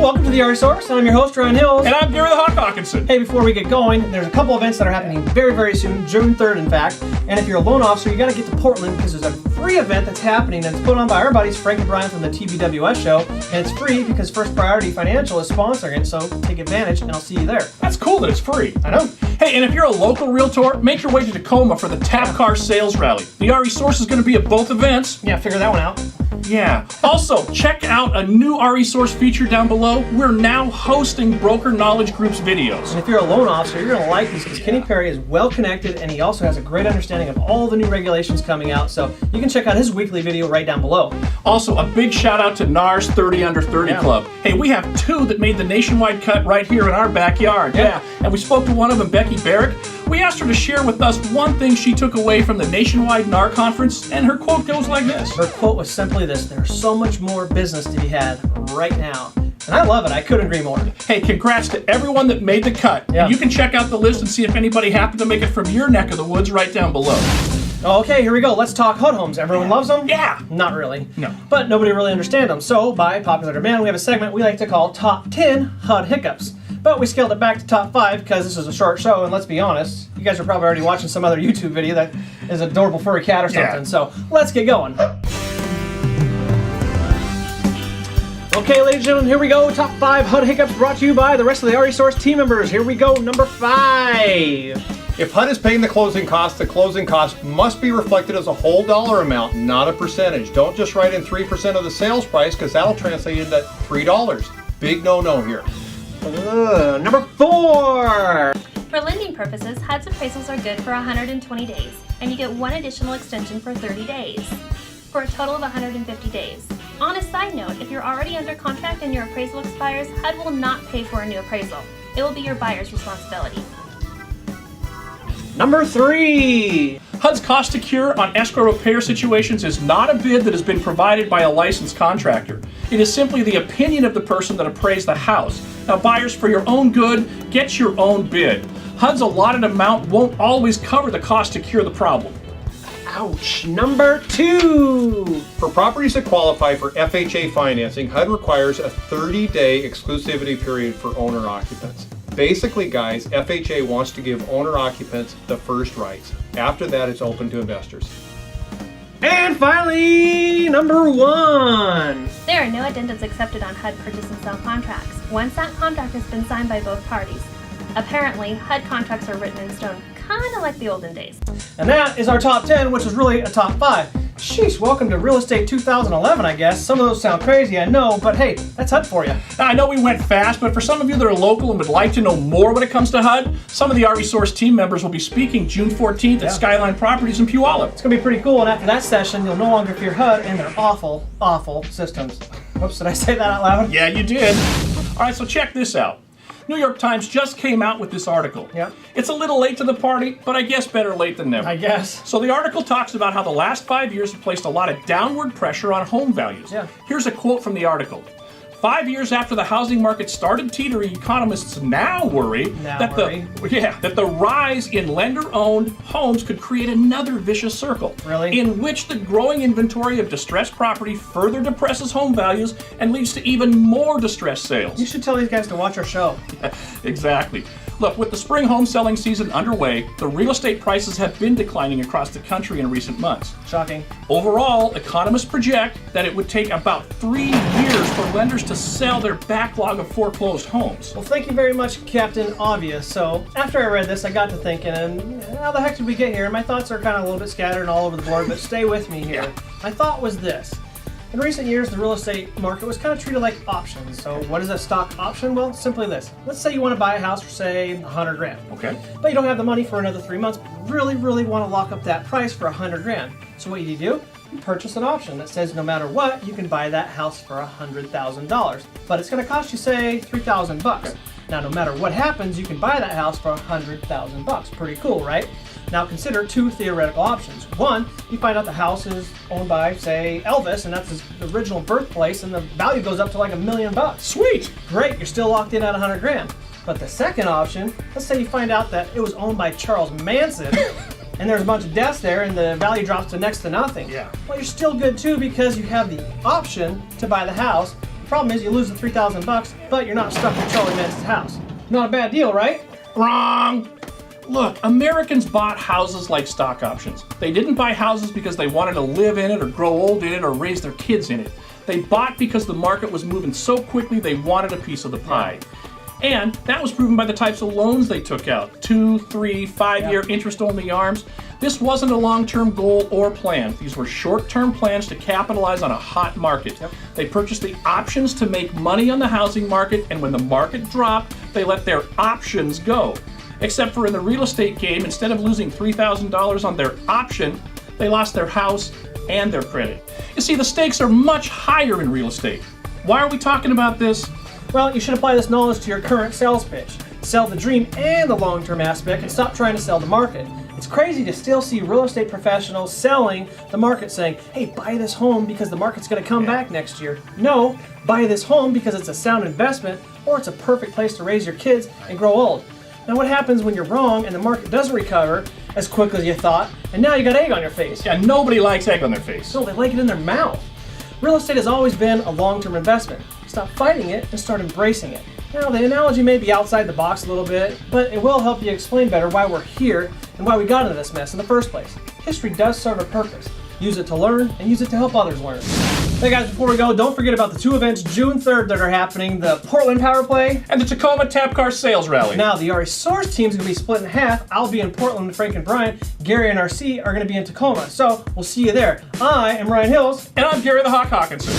welcome to the Resource. I'm your host, Ryan Hills. And I'm Gary the Hawk Hawkinson. Hey, before we get going, there's a couple events that are happening very, very soon, June 3rd, in fact. And if you're a loan officer, you got to get to Portland because there's a free event that's happening and it's put on by our buddies Frank and Brian from the TBWS show. And it's free because First Priority Financial is sponsoring it, so take advantage and I'll see you there. That's cool that it's free. I know. Hey, and if you're a local realtor, make your way to Tacoma for the Tap Car Sales Rally. The Resource is going to be at both events. Yeah, figure that one out. Yeah. Also, check out a new Resource feature down below. We're now hosting Broker Knowledge Group's videos. And if you're a loan officer, you're going to like these because Kenny Perry is well connected and he also has a great understanding of all the new regulations coming out. So you can check out his weekly video right down below. Also, a big shout out to NAR's 30 Under 30 Club. Hey, we have two that made the nationwide cut right here in our backyard. Yeah. And we spoke to one of them, Becky Barrick. We asked her to share with us one thing she took away from the nationwide NAR conference, and her quote goes like this. Her quote was simply this: there's so much more business to be had right now. And I love it. I couldn't agree more. Hey, congrats to everyone that made the cut. Yeah. And you can check out the list and see if anybody happened to make it from your neck of the woods right down below. Okay, here we go. Let's talk HUD homes. Everyone loves them? Yeah. Not really. No. But nobody really understands them. So, by popular demand, we have a segment we like to call Top 10 HUD Hiccups. But we scaled it back to top 5 because this is a short show, and let's be honest, you guys are probably already watching some other YouTube video that is an adorable furry cat or something. Yeah. So, let's get going. Okay, ladies and gentlemen, here we go. Top 5 HUD Hiccups brought to you by the rest of the Resource team members. Here we go, number 5. If HUD is paying the closing cost must be reflected as a whole dollar amount, not a percentage. Don't just write in 3% of the sales price because that'll translate into $3. Big no-no here. Number 4. For lending purposes, HUD's appraisals are good for 120 days, and you get one additional extension for 30 days, for a total of 150 days. On a side note, if you're already under contract and your appraisal expires, HUD will not pay for a new appraisal. It will be your buyer's responsibility. Number 3. HUD's cost to cure on escrow repair situations is not a bid that has been provided by a licensed contractor. It is simply the opinion of the person that appraised the house. Now, buyers, for your own good, get your own bid. HUD's allotted amount won't always cover the cost to cure the problem. Ouch. Number 2. For properties that qualify for FHA financing, HUD requires a 30-day exclusivity period for owner occupants. Basically, guys, FHA wants to give owner occupants the first rights. After that, it's open to investors. And finally, number 1. There are no addendums accepted on HUD purchase and sale contracts, once that contract has been signed by both parties. Apparently, HUD contracts are written in stone, kind of like the olden days. And that is our top 10, which is really a top 5. Sheesh, welcome to Real Estate 2011, I guess. Some of those sound crazy, I know, but hey, that's HUD for you. Now, I know we went fast, but for some of you that are local and would like to know more when it comes to HUD, some of the Resource team members will be speaking June 14th at Skyline Properties in Puyallup. It's going to be pretty cool, and after that session, you'll no longer fear HUD and their awful, awful systems. Oops, did I say that out loud? Yeah, you did. All right, so check this out. New York Times just came out with this article. Yep. It's a little late to the party, but I guess better late than never. I guess. So the article talks about how the last 5 years have placed a lot of downward pressure on home values. Yeah. Here's a quote from the article. 5 years after the housing market started teetering, economists now worry that the rise in lender-owned homes could create another vicious circle. Really? In which the growing inventory of distressed property further depresses home values and leads to even more distressed sales. You should tell these guys to watch our show. Exactly. Look, with the spring home selling season underway, the real estate prices have been declining across the country in recent months. Shocking. Overall, economists project that it would take about 3 years for lenders to sell their backlog of foreclosed homes. Well, thank you very much, Captain Obvious. So, after I read this, I got to thinking, and how the heck did we get here? My thoughts are kind of a little bit scattered and all over the board, but stay with me here. My thought was this. In recent years, the real estate market was kind of treated like options. So what is a stock option? Well, simply this. Let's say you want to buy a house for, say, $100,000. Okay. But you don't have the money for another 3 months, but really want to lock up that price for $100,000. So what you do? You purchase an option that says no matter what, you can buy that house for $100,000. But it's going to cost you, say, $3,000. Okay. Now, no matter what happens, you can buy that house for $100,000. Pretty cool, right? Now consider 2 theoretical options. One, you find out the house is owned by, say, Elvis, and that's his original birthplace, and the value goes up to like $1 million. Sweet! Great, you're still locked in at $100,000. But the second option, let's say you find out that it was owned by Charles Manson, and there's a bunch of deaths there, and the value drops to next to nothing. Yeah. Well, you're still good too because you have the option to buy the house, Problem is, you lose the $3,000, but you're not stuck with Charlie Manson's house. Not a bad deal, right? Wrong! Look, Americans bought houses like stock options. They didn't buy houses because they wanted to live in it or grow old in it or raise their kids in it. They bought because the market was moving so quickly they wanted a piece of the pie. And that was proven by the types of loans they took out. 2, 3, 5-year interest-only ARMs. This wasn't a long-term goal or plan. These were short-term plans to capitalize on a hot market. They purchased the options to make money on the housing market, and when the market dropped, they let their options go. Except for in the real estate game, instead of losing $3,000 on their option, they lost their house and their credit. You see, the stakes are much higher in real estate. Why are we talking about this? Well, you should apply this knowledge to your current sales pitch. Sell the dream and the long-term aspect and stop trying to sell the market. It's crazy to still see real estate professionals selling the market saying, hey, buy this home because the market's going to come back next year. No, buy this home because it's a sound investment or it's a perfect place to raise your kids and grow old. Now what happens when you're wrong and the market doesn't recover as quickly as you thought and now you got egg on your face? Yeah, nobody likes egg on their face. No, they like it in their mouth. Real estate has always been a long-term investment. Stop fighting it and start embracing it. Now, the analogy may be outside the box a little bit, but it will help you explain better why we're here and why we got into this mess in the first place. History does serve a purpose. Use it to learn and use it to help others learn. Hey guys, before we go, don't forget about the 2 events June 3rd that are happening, the Portland Power Play and the Tacoma Tap Car Sales Rally. Now, the RE Source team is going to be split in half. I'll be in Portland with Frank and Brian. Gary and RC are going to be in Tacoma. So, we'll see you there. I am Ryan Hills. And I'm Gary the Hawk Hawkinson.